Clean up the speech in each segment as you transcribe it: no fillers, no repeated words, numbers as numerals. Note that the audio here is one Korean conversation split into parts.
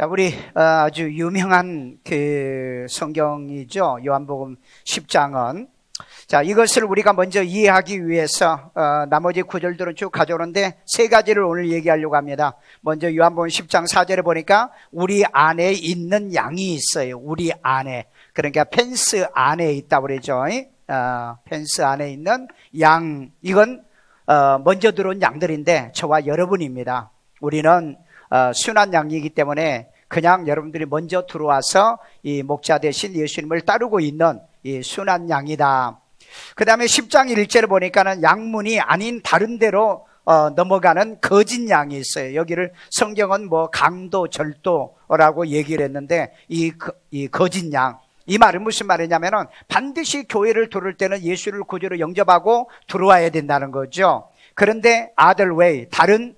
자, 우리 아주 유명한 그 성경이죠. 요한복음 10장은. 자, 이것을 우리가 먼저 이해하기 위해서 나머지 구절들은 쭉 가져오는데 세 가지를 오늘 얘기하려고 합니다. 먼저 요한복음 10장 4절에 보니까 우리 안에 있는 양이 있어요. 우리 안에. 그러니까 펜스 안에 있다고 그러죠. 펜스 안에 있는 양. 이건 먼저 들어온 양들인데 저와 여러분입니다. 우리는 순한 양이기 때문에 그냥 여러분들이 먼저 들어와서 이 목자 대신 예수님을 따르고 있는 이 순한 양이다. 그 다음에 10장 1절을 보니까는 양문이 아닌 다른 데로 넘어가는 거짓 양이 있어요. 여기를 성경은 뭐 강도, 절도라고 얘기를 했는데 이 거짓 양. 이 말은 무슨 말이냐면은 반드시 교회를 들어올 때는 예수를 구주로 영접하고 들어와야 된다는 거죠. 그런데 other way, 다른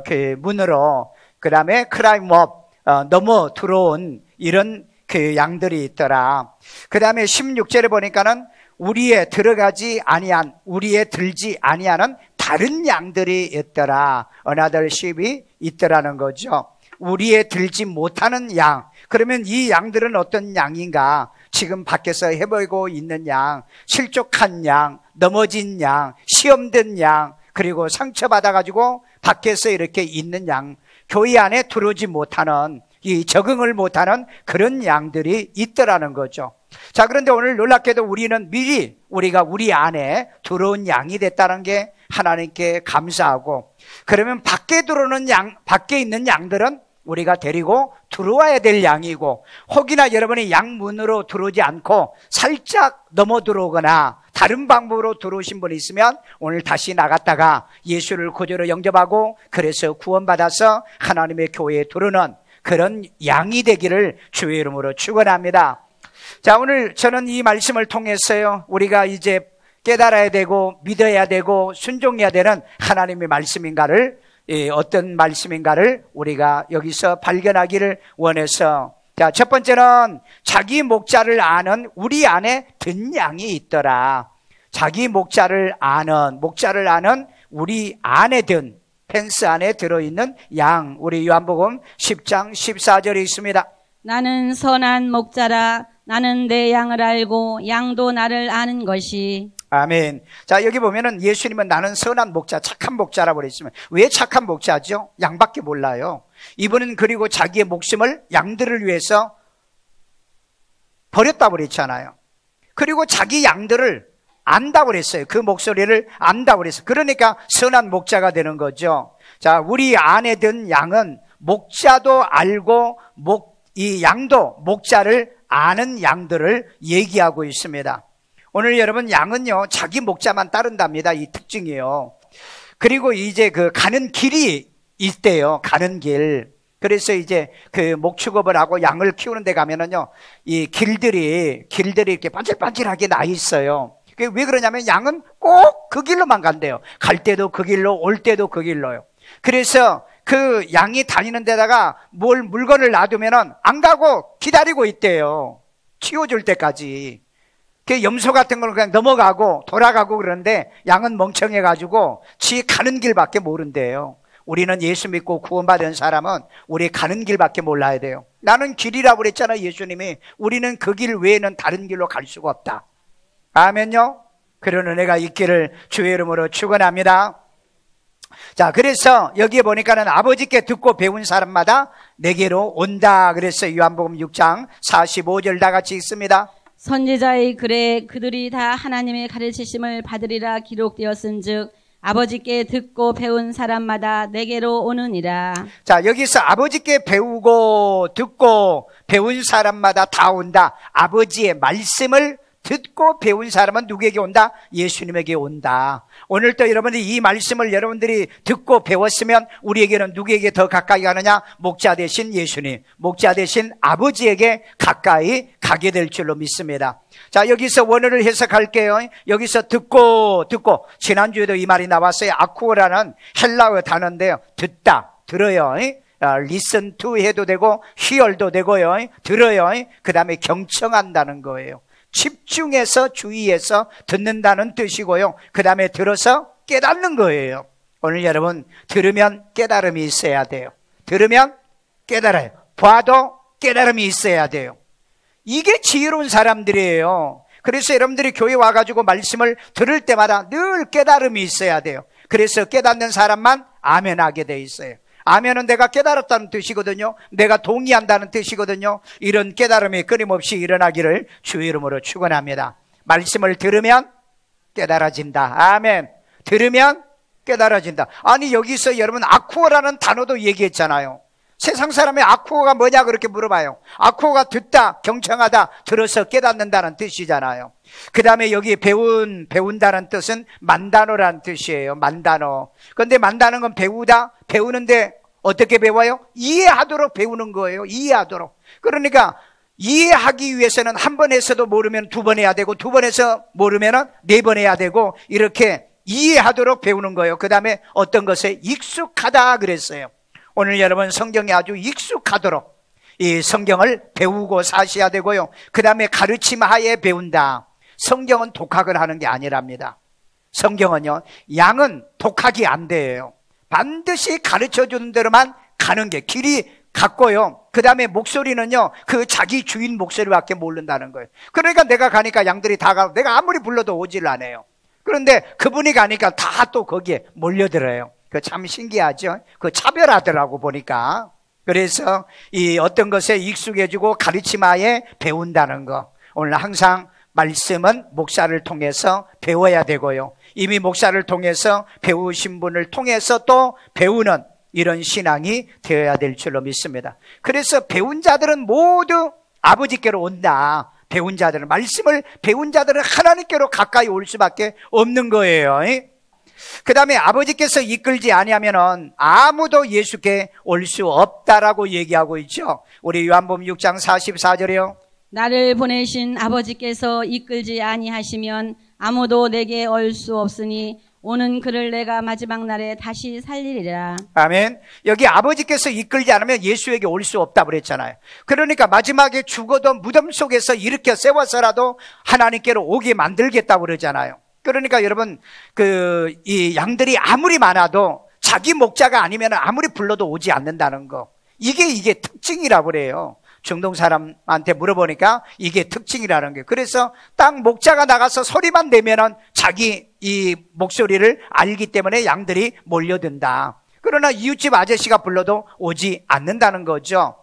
그 문으로, 그 다음에 클라임업, 넘어 들어온 이런 그 양들이 있더라. 그 다음에 16절에 보니까는 우리에 들어가지 아니한, 우리에 들지 아니하는 다른 양들이 있더라. another sheep이 있더라는 거죠. 우리에 들지 못하는 양. 그러면 이 양들은 어떤 양인가? 지금 밖에서 해보이고 있는 양, 실족한 양, 넘어진 양, 시험된 양, 그리고 상처받아가지고 밖에서 이렇게 있는 양, 교회 안에 들어오지 못하는, 이 적응을 못하는 그런 양들이 있더라는 거죠. 자, 그런데 오늘 놀랍게도 우리는 미리 우리가 우리 안에 들어온 양이 됐다는 게 하나님께 감사하고, 그러면 밖에 들어오는 양, 밖에 있는 양들은 우리가 데리고 들어와야 될 양이고, 혹이나 여러분이 양문으로 들어오지 않고 살짝 넘어 들어오거나 다른 방법으로 들어오신 분이 있으면 오늘 다시 나갔다가 예수를 구주로 영접하고 그래서 구원받아서 하나님의 교회에 들어오는 그런 양이 되기를 주의 이름으로 축원합니다. 자, 오늘 저는 이 말씀을 통해서요, 우리가 이제 깨달아야 되고 믿어야 되고 순종해야 되는 하나님의 말씀인가를, 어떤 말씀인가를 우리가 여기서 발견하기를 원해서, 자, 첫 번째는 자기 목자를 아는 우리 안에 든 양이 있더라. 자기 목자를 아는 우리 안에 든, 펜스 안에 들어있는 양. 우리 요한복음 10장 14절에 있습니다. 나는 선한 목자라. 나는 내 양을 알고 양도 나를 아는 것이. 아멘. 자, 여기 보면은 예수님은 나는 선한 목자, 착한 목자라고 그랬지만 왜 착한 목자죠? 양밖에 몰라요. 이분은 그리고 자기의 목숨을 양들을 위해서 버렸다고 그랬잖아요. 그리고 자기 양들을 안다고 그랬어요. 그 목소리를 안다고 그랬어요. 그러니까 선한 목자가 되는 거죠. 자, 우리 안에 든 양은 목자도 알고 이 양도 목자를 아는 양들을 얘기하고 있습니다. 오늘 여러분, 양은요 자기 목자만 따른답니다. 이 특징이에요. 그리고 이제 그 가는 길이 있대요. 가는 길. 그래서 이제 그 목축업을 하고 양을 키우는 데 가면은요, 이 길들이 이렇게 반질반질하게 나 있어요. 왜 그러냐면 양은 꼭 그 길로만 간대요. 갈 때도 그 길로, 올 때도 그 길로요. 그래서 그 양이 다니는 데다가 물건을 놔두면은 안 가고 기다리고 있대요. 치워줄 때까지. 그 염소 같은 거는 그냥 넘어가고 돌아가고 그러는데 양은 멍청해가지고 지 가는 길밖에 모른대요. 우리는 예수 믿고 구원받은 사람은 우리 가는 길밖에 몰라야 돼요. 나는 길이라고 그랬잖아요, 예수님이. 우리는 그 길 외에는 다른 길로 갈 수가 없다. 아멘요? 그런 은혜가 있기를 주의 이름으로 축원합니다. 자, 그래서 여기에 보니까는 아버지께 듣고 배운 사람마다 내게로 온다. 그래서 요한복음 6장 45절 다 같이 읽습니다. 선지자의 글에 그들이 다 하나님의 가르치심을 받으리라 기록되었은즉 아버지께 듣고 배운 사람마다 내게로 오느니라. 자, 여기서 아버지께 배우고 듣고 배운 사람마다 다 온다. 아버지의 말씀을 듣고 배운 사람은 누구에게 온다? 예수님에게 온다. 오늘 또 여러분들이 이 말씀을 여러분들이 듣고 배웠으면 우리에게는 누구에게 더 가까이 가느냐? 목자 대신 예수님, 목자 대신 아버지에게 가까이 가게 될 줄로 믿습니다. 자, 여기서 원어를 해석할게요. 여기서 듣고 지난주에도 이 말이 나왔어요. 아쿠어라는 헬라어 단어인데요, 듣다, 들어요. listen to 해도 되고 hear도 되고요, 들어요. 그 다음에 경청한다는 거예요. 집중해서 주의해서 듣는다는 뜻이고요. 그 다음에 들어서 깨닫는 거예요. 오늘 여러분, 들으면 깨달음이 있어야 돼요. 들으면 깨달아요. 봐도 깨달음이 있어야 돼요. 이게 지혜로운 사람들이에요. 그래서 여러분들이 교회 와가지고 말씀을 들을 때마다 늘 깨달음이 있어야 돼요. 그래서 깨닫는 사람만 아멘하게 돼 있어요. 아멘은 내가 깨달았다는 뜻이거든요. 내가 동의한다는 뜻이거든요. 이런 깨달음이 끊임없이 일어나기를 주의 이름으로 축원합니다. 말씀을 들으면 깨달아진다. 아멘. 들으면 깨달아진다. 아니 여기서 여러분 아쿠어라는 단어도 얘기했잖아요. 세상 사람의 아쿠어가 뭐냐 그렇게 물어봐요. 아쿠어가 듣다, 경청하다, 들어서 깨닫는다는 뜻이잖아요. 그 다음에 여기 배운다는 뜻은 만다노라는 뜻이에요. 만다노. 그런데 만다는 건 배우다, 배우는데 어떻게 배워요? 이해하도록 배우는 거예요. 이해하도록. 그러니까 이해하기 위해서는 한 번 해서도 모르면 두 번 해야 되고, 두 번 해서 모르면 네 번 해야 되고, 이렇게 이해하도록 배우는 거예요. 그 다음에 어떤 것에 익숙하다 그랬어요. 오늘 여러분 성경에 아주 익숙하도록 이 성경을 배우고 사셔야 되고요. 그 다음에 가르침 하에 배운다. 성경은 독학을 하는 게 아니랍니다. 성경은요, 양은 독학이 안 돼요. 반드시 가르쳐주는 대로만 가는 게 길이 같고요. 그 다음에 목소리는요, 그 자기 주인 목소리밖에 모른다는 거예요. 그러니까 내가 가니까 양들이 다 가고 내가 아무리 불러도 오질 않아요. 그런데 그분이 가니까 다 또 거기에 몰려들어요. 그 참 신기하죠? 그 차별하더라고 보니까. 그래서 이 어떤 것에 익숙해지고 가르침하에 배운다는 거. 오늘 항상 말씀은 목사를 통해서 배워야 되고요. 이미 목사를 통해서 배우신 분을 통해서 또 배우는 이런 신앙이 되어야 될 줄로 믿습니다. 그래서 배운 자들은 모두 아버지께로 온다. 배운 자들은, 말씀을 배운 자들은 하나님께로 가까이 올 수밖에 없는 거예요. 그 다음에 아버지께서 이끌지 아니하면은 아무도 예수께 올 수 없다라고 얘기하고 있죠. 우리 요한복음 6장 44절이요. 나를 보내신 아버지께서 이끌지 아니하시면 아무도 내게 올 수 없으니 오는 그를 내가 마지막 날에 다시 살리리라. 아멘. 여기 아버지께서 이끌지 않으면 예수에게 올 수 없다고 그랬잖아요. 그러니까 마지막에 죽어도 무덤 속에서 일으켜 세워서라도 하나님께로 오게 만들겠다고 그러잖아요. 그러니까 여러분, 이 양들이 아무리 많아도 자기 목자가 아니면 아무리 불러도 오지 않는다는 거. 이게 특징이라고 그래요. 중동 사람한테 물어보니까 이게 특징이라는 게. 그래서 딱 목자가 나가서 소리만 내면은 자기 이 목소리를 알기 때문에 양들이 몰려든다. 그러나 이웃집 아저씨가 불러도 오지 않는다는 거죠.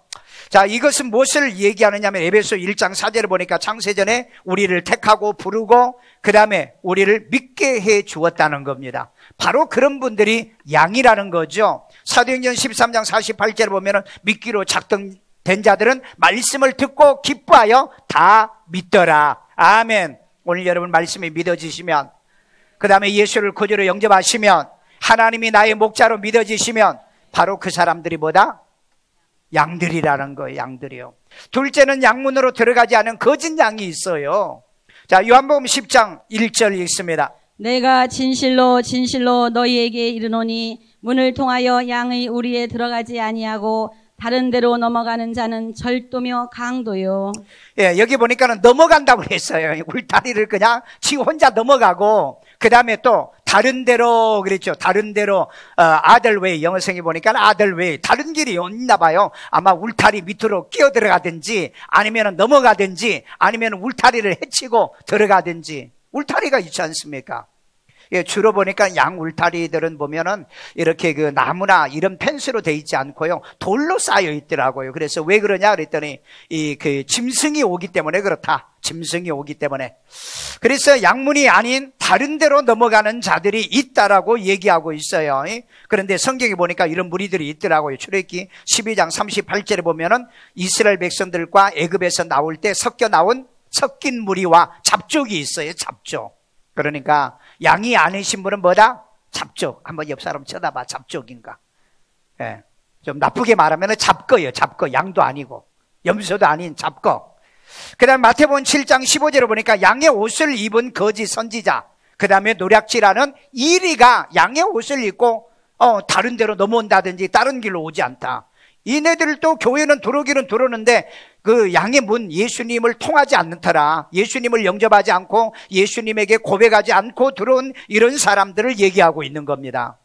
자, 이것은 무엇을 얘기하느냐면 에베소 1장 4절을 보니까 창세전에 우리를 택하고 부르고 그 다음에 우리를 믿게 해 주었다는 겁니다. 바로 그런 분들이 양이라는 거죠. 사도행전 13장 48절을 보면은 믿기로 작정된 자들은 말씀을 듣고 기뻐하여 다 믿더라. 아멘. 오늘 여러분 말씀이 믿어지시면, 그 다음에 예수를 구주로 영접하시면, 하나님이 나의 목자로 믿어지시면 바로 그 사람들이 뭐다? 양들이라는 거예요. 양들이요. 둘째는 양문으로 들어가지 않은 거짓 양이 있어요. 자, 요한복음 10장 1절 읽습니다. 내가 진실로 진실로 너희에게 이르노니 문을 통하여 양의 우리에 들어가지 아니하고 다른 데로 넘어가는 자는 절도며 강도요. 예, 여기 보니까는 넘어간다고 했어요. 울타리를 그냥 지 혼자 넘어가고, 그 다음에 또 다른 데로 그랬죠. 다른 데로 아들웨이, 영어성에 보니까 아들웨이, 다른 길이 있나 봐요. 아마 울타리 밑으로 끼어 들어가든지 아니면 넘어가든지 아니면 울타리를 헤치고 들어가든지. 울타리가 있지 않습니까? 예, 주로 보니까 양 울타리들은 보면은 이렇게 그 나무나 이런 펜스로 돼 있지 않고요, 돌로 쌓여 있더라고요. 그래서 왜 그러냐 그랬더니 짐승이 오기 때문에 그렇다. 짐승이 오기 때문에. 그래서 양문이 아닌 다른 데로 넘어가는 자들이 있다라고 얘기하고 있어요. 그런데 성경에 보니까 이런 무리들이 있더라고요. 출애굽기 12장 38절에 보면은 이스라엘 백성들과 애굽에서 나올 때 섞인 무리와 잡족이 있어요. 잡족. 그러니까 양이 아니신 분은 뭐다? 잡족. 한번 옆 사람 쳐다봐. 잡족인가? 예. 좀 나쁘게 말하면 잡거예요. 잡거. 양도 아니고 염소도 아닌 잡거. 그 다음에 마태복음 7장 15절을 보니까 양의 옷을 입은 거짓 선지자, 그 다음에 노략질하는 이리가 양의 옷을 입고 다른 데로 넘어온다든지 다른 길로 오지 않다. 이네들도 교회는 들어오기는 들어오는데 그 양의 문, 예수님을 통하지 않더라. 예수님을 영접하지 않고 예수님에게 고백하지 않고 들어온 이런 사람들을 얘기하고 있는 겁니다.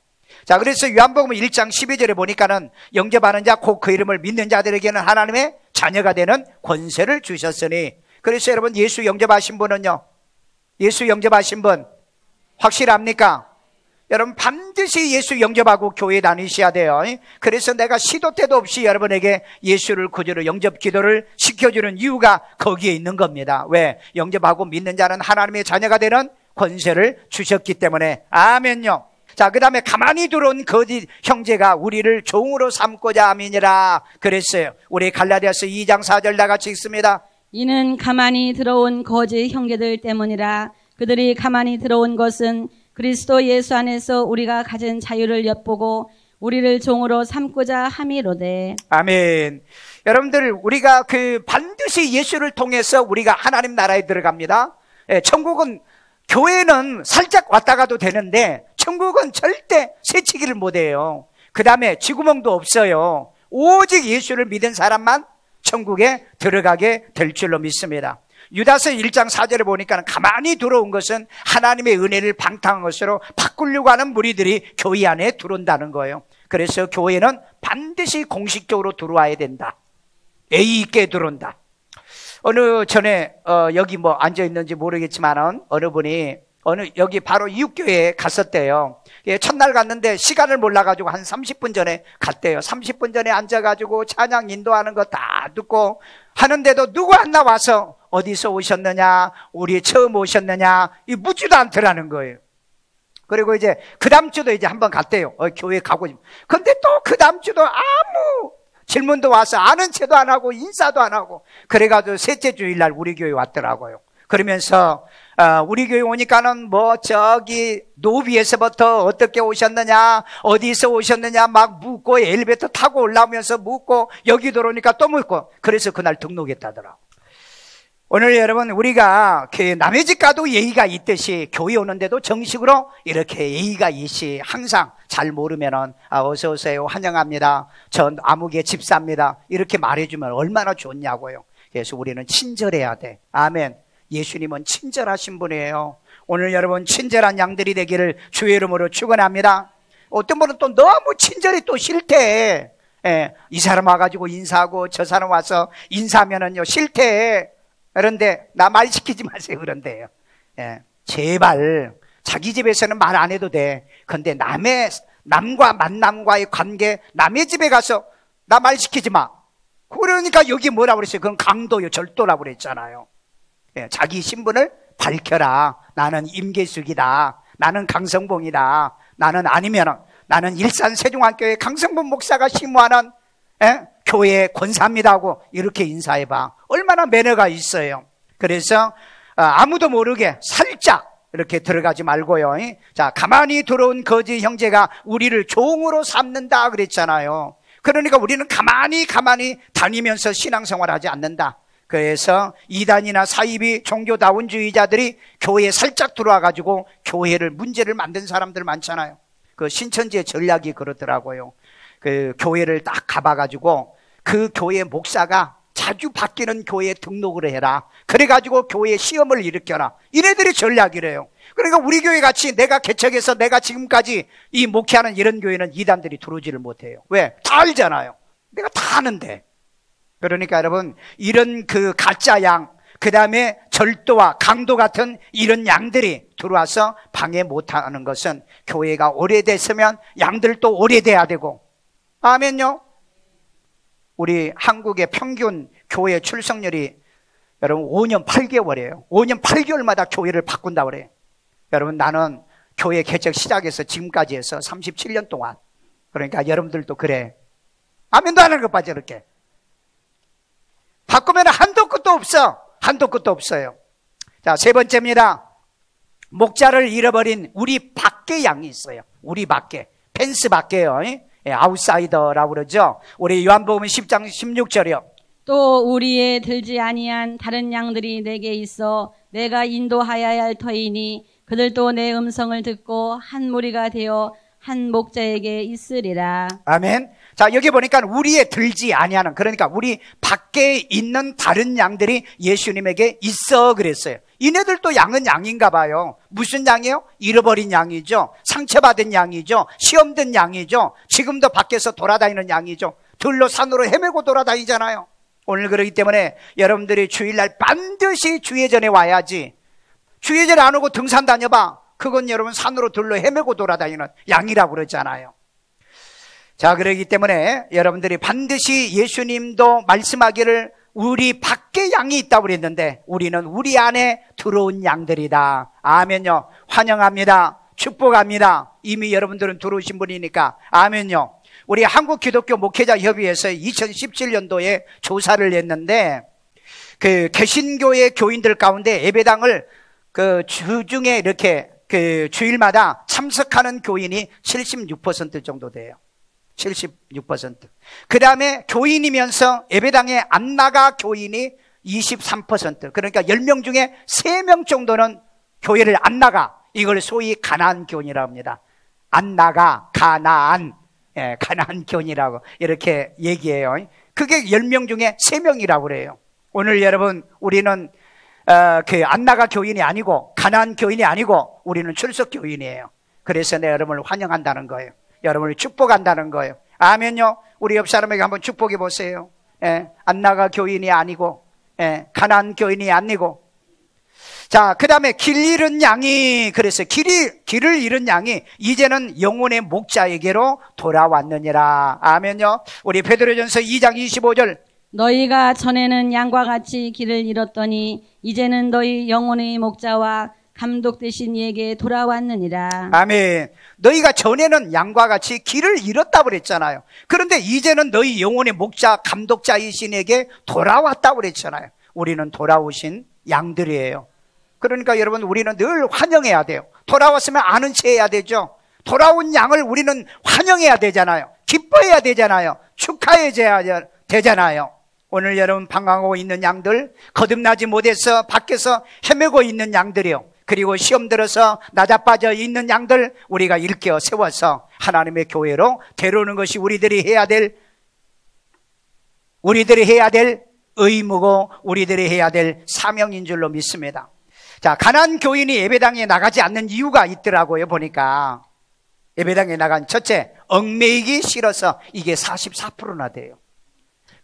자, 그래서 요한복음 1장 12절에 보니까는 영접하는 자, 곧 그 이름을 믿는 자들에게는 하나님의 자녀가 되는 권세를 주셨으니. 그래서 여러분, 예수 영접하신 분은요, 예수 영접하신 분 확실합니까? 여러분, 반드시 예수 영접하고 교회 다니셔야 돼요. 그래서 내가 시도 때도 없이 여러분에게 예수를 구주로 영접 기도를 시켜주는 이유가 거기에 있는 겁니다. 왜? 영접하고 믿는 자는 하나님의 자녀가 되는 권세를 주셨기 때문에. 아멘요. 자, 그 다음에 가만히 들어온 거짓 형제가 우리를 종으로 삼고자 함이니라 그랬어요. 우리 갈라디아서 2장 4절 다 같이 읽습니다. 이는 가만히 들어온 거짓 형제들 때문이라. 그들이 가만히 들어온 것은 그리스도 예수 안에서 우리가 가진 자유를 엿보고 우리를 종으로 삼고자 함이로되. 아멘. 여러분들, 우리가 반드시 예수를 통해서 우리가 하나님 나라에 들어갑니다. 천국은, 교회는 살짝 왔다 가도 되는데 천국은 절대 새치기를 못해요. 그 다음에 쥐구멍도 없어요. 오직 예수를 믿은 사람만 천국에 들어가게 될 줄로 믿습니다. 유다서 1장 4절에 보니까 가만히 들어온 것은 하나님의 은혜를 방탕한 것으로 바꾸려고 하는 무리들이 교회 안에 들어온다는 거예요. 그래서 교회는 반드시 공식적으로 들어와야 된다. 예의 있게 들어온다. 어느 전에 여기 뭐 앉아있는지 모르겠지만은 어느 분이 여기 바로 이웃교회에 갔었대요. 예, 첫날 갔는데 시간을 몰라가지고 한 30분 전에 갔대요. 30분 전에 앉아가지고 찬양 인도하는 거 다 듣고 하는데도 누구 하나 와서 어디서 오셨느냐, 우리 처음 오셨느냐, 이 묻지도 않더라는 거예요. 그리고 이제 그 다음 주도 이제 한번 갔대요. 교회 가고 싶어. 근데 또 그 다음 주도 아무 질문도 와서 아는 체도 안 하고 인사도 안 하고. 그래가지고 셋째 주일날 우리 교회 왔더라고요. 그러면서 우리 교회 오니까는 뭐 저기 노비에서부터 어떻게 오셨느냐, 어디서 오셨느냐 막 묻고, 엘리베이터 타고 올라오면서 묻고, 여기 들어오니까 또 묻고. 그래서 그날 등록했다더라. 오늘 여러분, 우리가 남의 집 가도 예의가 있듯이 교회 오는데도 정식으로 이렇게 예의가 있이 항상 잘 모르면은 어서 오세요, 환영합니다, 전 아무개 집사입니다 이렇게 말해주면 얼마나 좋냐고요. 그래서 우리는 친절해야 돼. 아멘. 예수님은 친절하신 분이에요. 오늘 여러분, 친절한 양들이 되기를 주의 이름으로 축원합니다. 어떤 분은 또 너무 친절이 또 싫대. 이 사람 와가지고 인사하고 저 사람 와서 인사하면은요 싫대. 그런데 나 말 시키지 마세요 그런데요. 제발 자기 집에서는 말 안 해도 돼. 근데 남과 만남과의 관계, 남의 집에 가서 나 말 시키지 마. 그러니까 여기 뭐라고 그랬어요? 그건 강도요, 절도라고 그랬잖아요. 자기 신분을 밝혀라. 나는 임계숙이다. 나는 강성봉이다. 나는 일산 세종안교회 강성봉 목사가 심무하는 교회 권사입니다 하고 이렇게 인사해봐. 얼마나 매너가 있어요. 그래서 아무도 모르게 살짝 이렇게 들어가지 말고요. 자, 가만히 들어온 거짓 형제가 우리를 종으로 삼는다 그랬잖아요. 그러니까 우리는 가만히 다니면서 신앙생활하지 않는다. 그래서 이단이나 사이비 종교다운주의자들이 교회에 살짝 들어와가지고 교회를 문제를 만든 사람들 많잖아요. 그 신천지의 전략이 그렇더라고요. 그 교회를 딱 가봐가지고 그 교회 목사가 자주 바뀌는 교회에 등록을 해라. 그래가지고 교회에 시험을 일으켜라. 이네들이 전략이래요. 그러니까 우리 교회 같이 내가 개척해서 내가 지금까지 이 목회하는 이런 교회는 이단들이 들어오지를 못해요. 왜? 다 알잖아요. 내가 다 아는데. 그러니까 여러분, 이런 그 가짜 양, 그 다음에 절도와 강도 같은 이런 양들이 들어와서 방해 못하는 것은 교회가 오래됐으면 양들도 오래돼야 되고. 아멘요. 우리 한국의 평균 교회 출석률이 여러분 5년 8개월이에요. 5년 8개월마다 교회를 바꾼다고 그래요. 여러분, 나는 교회 개척 시작해서 지금까지 해서 37년 동안. 그러니까 여러분들도 그래. 아멘도 하는 것 봐죠. 이렇게 바꾸면 한도 끝도 없어. 한도 끝도 없어요. 자, 세 번째입니다. 목자를 잃어버린 우리 밖에 양이 있어요. 우리 밖에, 펜스 밖에요. 아웃사이더라고 그러죠. 우리 요한복음 10장 16절이요. 또 우리의 들지 아니한 다른 양들이 내게 있어 내가 인도하여야 할 터이니 그들도 내 음성을 듣고 한 무리가 되어 한 목자에게 있으리라. 아멘. 자, 여기 보니까 우리의 들지 아니하는, 그러니까 우리 밖에 있는 다른 양들이 예수님에게 있어 그랬어요. 이네들도 양은 양인가 봐요. 무슨 양이에요? 잃어버린 양이죠. 상처받은 양이죠. 시험된 양이죠. 지금도 밖에서 돌아다니는 양이죠. 들로 산으로 헤매고 돌아다니잖아요. 오늘 그러기 때문에 여러분들이 주일날 반드시 주예전에 와야지. 주예전에 안 오고 등산 다녀봐. 그건 여러분 산으로 들로 헤매고 돌아다니는 양이라고 그러잖아요. 자, 그러기 때문에 여러분들이 반드시 예수님도 말씀하기를 우리 밖에 양이 있다고 그랬는데 우리는 우리 안에 들어온 양들이다. 아멘요. 환영합니다. 축복합니다. 이미 여러분들은 들어오신 분이니까 아멘요. 우리 한국기독교목회자협의회에서 2017년도에 조사를 했는데 그 개신교의 교인들 가운데 예배당을 그 주중에 이렇게 그 주일마다 참석하는 교인이 76% 정도 돼요. 76%. 그 다음에 교인이면서 예배당에 안 나가 교인이 23%. 그러니까 10명 중에 3명 정도는 교회를 안 나가. 이걸 소위 가나안 교인이라고 합니다. 안 나가, 가나안. 예, 가나안 교인이라고 이렇게 얘기해요. 그게 10명 중에 3명이라고 그래요. 오늘 여러분, 우리는 그 안 나가 교인이 아니고 가나안 교인이 아니고 우리는 출석 교인이에요. 그래서 내 여러분을 환영한다는 거예요. 여러분을 축복한다는 거예요. 아멘요. 우리 옆 사람에게 한번 축복해 보세요. 예, 안 나가 교인이 아니고, 예, 가나안 교인이 아니고. 자, 그 다음에 길 잃은 양이, 그래서 길을 잃은 양이 이제는 영혼의 목자에게로 돌아왔느니라. 아멘요. 우리 베드로전서 2장 25절. 너희가 전에는 양과 같이 길을 잃었더니 이제는 너희 영혼의 목자와 감독 되신 이에게 돌아왔느니라. 아멘. 너희가 전에는 양과 같이 길을 잃었다고 그랬잖아요. 그런데 이제는 너희 영혼의 목자, 감독자이신 에게 돌아왔다고 그랬잖아요. 우리는 돌아오신 양들이에요. 그러니까 여러분, 우리는 늘 환영해야 돼요. 돌아왔으면 아는 체 해야 되죠. 돌아온 양을 우리는 환영해야 되잖아요. 기뻐해야 되잖아야 축하해야 되잖아요. 오늘 여러분 방황하고 있는 양들, 거듭나지 못해서 밖에서 헤매고 있는 양들이요. 그리고 시험 들어서 낮아빠져 있는 양들 우리가 일깨워 세워서 하나님의 교회로 데려오는 것이 우리들이 해야 될 의무고 우리들이 해야 될 사명인 줄로 믿습니다. 자, 가나안 교인이 예배당에 나가지 않는 이유가 있더라고요. 보니까 예배당에 나간 첫째, 얽매이기 싫어서 이게 44%나 돼요.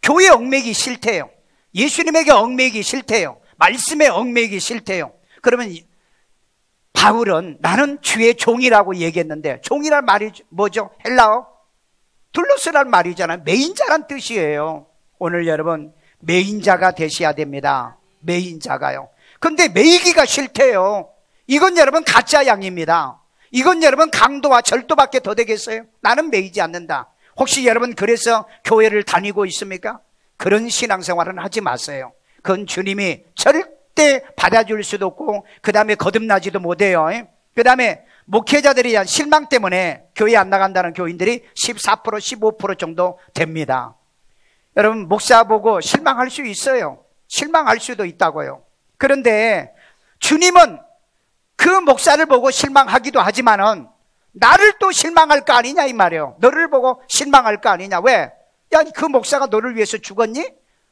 교회 얽매이기 싫대요. 예수님에게 얽매이기 싫대요. 말씀에 얽매이기 싫대요. 그러면 바울은 나는 주의 종이라고 얘기했는데, 종이란 말이 뭐죠? 헬라어? 둘로스란 말이잖아요. 매인자란 뜻이에요. 오늘 여러분 매인자가 되셔야 됩니다. 매인자가요. 근데 매이기가 싫대요. 이건 여러분 가짜 양입니다. 이건 여러분 강도와 절도밖에 더 되겠어요? 나는 매이지 않는다. 혹시 여러분 그래서 교회를 다니고 있습니까? 그런 신앙생활은 하지 마세요. 그건 주님이 절대 받아줄 수도 없고 그 다음에 거듭나지도 못해요. 그 다음에 목회자들에 대한 실망 때문에 교회 안 나간다는 교인들이 14% 15% 정도 됩니다. 여러분 목사 보고 실망할 수 있어요. 실망할 수도 있다고요. 그런데 주님은 그 목사를 보고 실망하기도 하지만은 나를 또 실망할 거 아니냐 이 말이에요. 너를 보고 실망할 거 아니냐. 왜? 야, 그 목사가 너를 위해서 죽었니?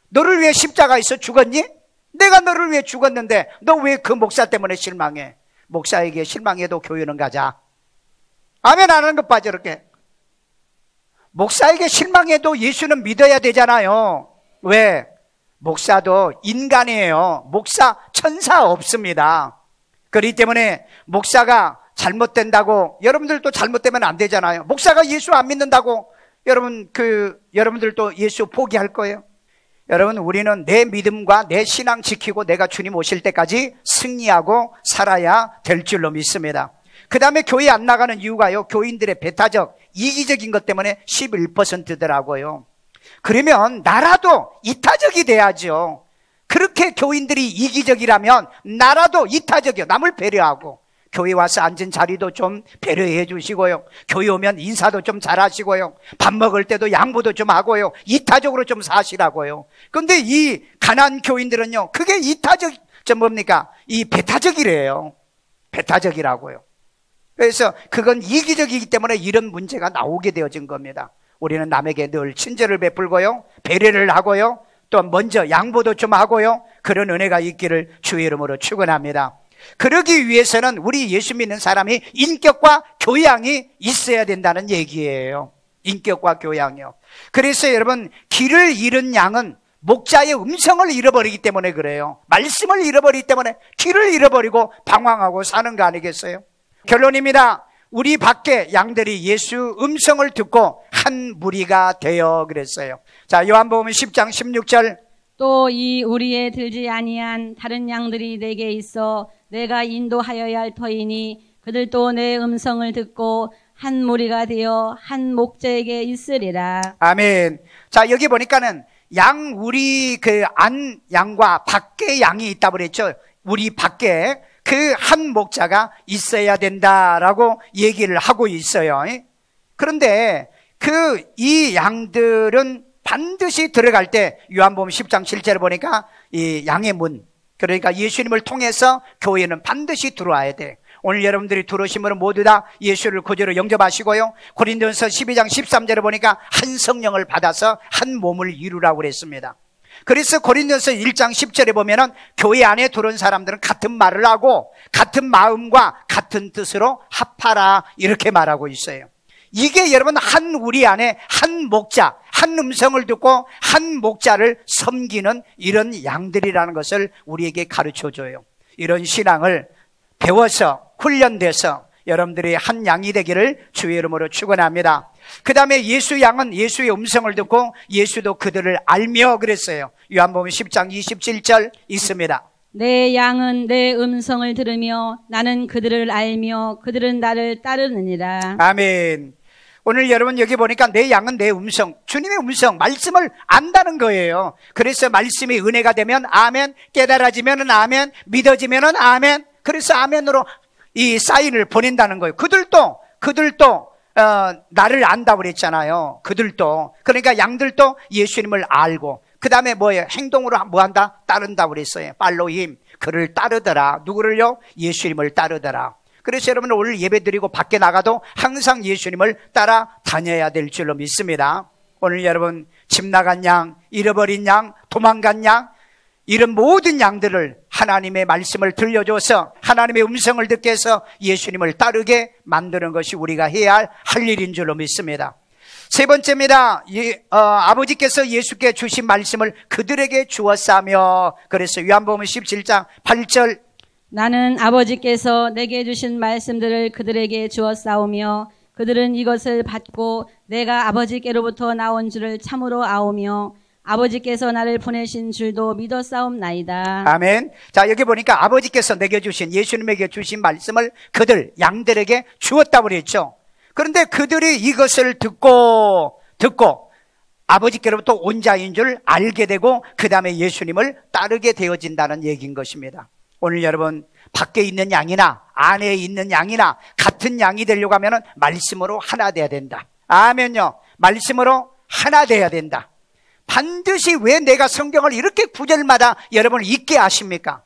너를 위해 십자가에서 죽었니? 내가 너를 위해 죽었는데 너 왜 그 목사 때문에 실망해? 목사에게 실망해도 교회는 가자. 아멘 안 하는 것 봐 저렇게. 목사에게 실망해도 예수는 믿어야 되잖아요. 왜? 목사도 인간이에요. 목사 천사 없습니다. 그렇기 때문에 목사가 잘못된다고 여러분들도 잘못되면 안 되잖아요. 목사가 예수 안 믿는다고 여러분들도 예수 포기할 거예요. 여러분 우리는 내 믿음과 내 신앙 지키고 내가 주님 오실 때까지 승리하고 살아야 될 줄로 믿습니다. 그 다음에 교회 안 나가는 이유가요, 교인들의 배타적 이기적인 것 때문에 11%더라고요. 그러면 나라도 이타적이 돼야죠. 그렇게 교인들이 이기적이라면 나라도 이타적이요. 남을 배려하고 교회 와서 앉은 자리도 좀 배려해 주시고요. 교회 오면 인사도 좀 잘하시고요. 밥 먹을 때도 양보도 좀 하고요. 이타적으로 좀 사시라고요. 그런데 이 가난한 교인들은요, 그게 이타적, 뭡니까? 이 배타적이래요. 배타적이라고요. 그래서 그건 이기적이기 때문에 이런 문제가 나오게 되어진 겁니다. 우리는 남에게 늘 친절을 베풀고요, 배려를 하고요, 또 먼저 양보도 좀 하고요, 그런 은혜가 있기를 주의 이름으로 축원합니다. 그러기 위해서는 우리 예수 믿는 사람이 인격과 교양이 있어야 된다는 얘기예요. 인격과 교양이요. 그래서 여러분, 길을 잃은 양은 목자의 음성을 잃어버리기 때문에 그래요. 말씀을 잃어버리기 때문에 길을 잃어버리고 방황하고 사는 거 아니겠어요? 결론입니다. 우리 밖에 양들이 예수 음성을 듣고 한 무리가 되어 그랬어요. 자, 요한복음 10장 16절. 또 이 우리에 들지 아니한 다른 양들이 내게 있어 내가 인도하여야 할 터이니 그들도 내 음성을 듣고 한 무리가 되어 한 목자에게 있으리라. 아멘. 자, 여기 보니까는 우리 그 안 양과 밖에 양이 있다고 그랬죠. 우리 밖에 그 한 목자가 있어야 된다라고 얘기를 하고 있어요. 그런데 이 양들은 반드시 들어갈 때 요한복음 10장 7절을 보니까 이 양의 문, 그러니까 예수님을 통해서 교회는 반드시 들어와야 돼. 오늘 여러분들이 들어오시면 모두 다 예수를 구주로 영접하시고요. 고린도전서 12장 13절을 보니까 한 성령을 받아서 한 몸을 이루라고 그랬습니다. 그래서 고린도전서 1장 10절에 보면은 교회 안에 들어온 사람들은 같은 말을 하고 같은 마음과 같은 뜻으로 합하라 이렇게 말하고 있어요. 이게 여러분 우리 안에 한 목자, 한 음성을 듣고 한 목자를 섬기는 이런 양들이라는 것을 우리에게 가르쳐줘요. 이런 신앙을 배워서 훈련돼서 여러분들이 한 양이 되기를 주의 이름으로 축원합니다. 그 다음에 예수 양은 예수의 음성을 듣고 예수도 그들을 알며 그랬어요. 요한복음 10장 27절 있습니다. 내 양은 내 음성을 들으며 나는 그들을 알며 그들은 나를 따르느니라. 아멘. 오늘 여러분 여기 보니까 내 양은 내 음성, 주님의 음성, 말씀을 안다는 거예요. 그래서 말씀이 은혜가 되면 아멘, 깨달아지면 아멘, 믿어지면 아멘. 그래서 아멘으로 이 사인을 보낸다는 거예요. 그들도 나를 안다고 그랬잖아요. 그들도. 그러니까 양들도 예수님을 알고 그 다음에 뭐예요? 행동으로 뭐한다? 따른다고 그랬어요. 팔로힘. 그를 따르더라. 누구를요? 예수님을 따르더라. 그래서 여러분 오늘 예배 드리고 밖에 나가도 항상 예수님을 따라 다녀야 될 줄로 믿습니다. 오늘 여러분 집 나간 양, 잃어버린 양, 도망간 양, 이런 모든 양들을 하나님의 말씀을 들려줘서 하나님의 음성을 듣게 해서 예수님을 따르게 만드는 것이 우리가 해야 할 일인 줄로 믿습니다. 세 번째입니다. 아버지께서 예수께 주신 말씀을 그들에게 주었사며, 그래서 요한복음 17장 8절. 나는 아버지께서 내게 주신 말씀들을 그들에게 주었사오며 그들은 이것을 받고 내가 아버지께로부터 나온 줄을 참으로 아오며 아버지께서 나를 보내신 줄도 믿었사옵나이다. 아멘. 자, 여기 보니까 아버지께서 내게 주신, 예수님에게 주신 말씀을 그들, 양들에게 주었다고 그랬죠. 그런데 그들이 이것을 듣고 아버지께로부터 온 자인 줄 알게 되고 그 다음에 예수님을 따르게 되어진다는 얘기인 것입니다. 오늘 여러분 밖에 있는 양이나 안에 있는 양이나 같은 양이 되려고 하면 말씀으로 하나 돼야 된다. 아멘요. 말씀으로 하나 돼야 된다. 반드시 왜 내가 성경을 이렇게 구절마다 여러분을 읽게 하십니까?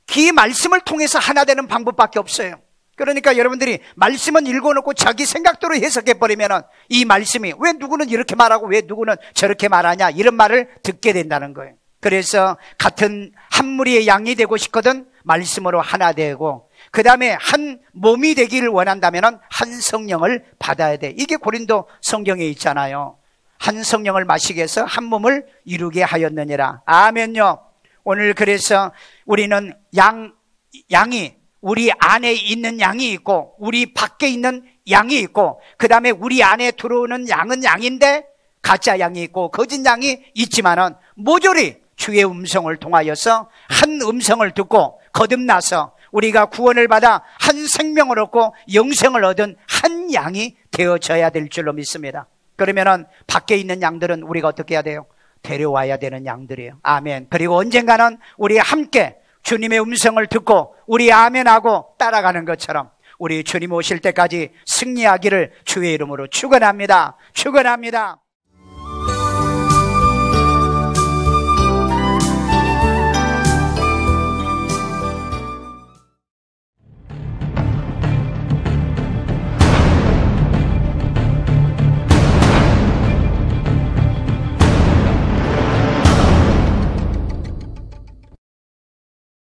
그 말씀을 통해서 하나 되는 방법밖에 없어요. 그러니까 여러분들이 말씀은 읽어놓고 자기 생각대로 해석해버리면 이 말씀이 왜 누구는 이렇게 말하고 왜 누구는 저렇게 말하냐 이런 말을 듣게 된다는 거예요. 그래서 같은 한 무리의 양이 되고 싶거든 말씀으로 하나 되고 그 다음에 한 몸이 되기를 원한다면 한 성령을 받아야 돼. 이게 고린도 성경에 있잖아요. 한 성령을 마시게 해서 한 몸을 이루게 하였느니라. 아멘요. 오늘 그래서 우리는 양이 우리 안에 있는 양이 있고 우리 밖에 있는 양이 있고 그 다음에 우리 안에 들어오는 양은 양인데 가짜 양이 있고 거짓 양이 있지만은 모조리 주의 음성을 통하여서 한 음성을 듣고 거듭나서 우리가 구원을 받아 한 생명을 얻고 영생을 얻은 한 양이 되어져야 될 줄로 믿습니다. 그러면은 밖에 있는 양들은 우리가 어떻게 해야 돼요? 데려와야 되는 양들이에요. 아멘. 그리고 언젠가는 우리 함께 주님의 음성을 듣고 우리 아멘하고 따라가는 것처럼 우리 주님 오실 때까지 승리하기를 주의 이름으로 축원합니다. 축원합니다.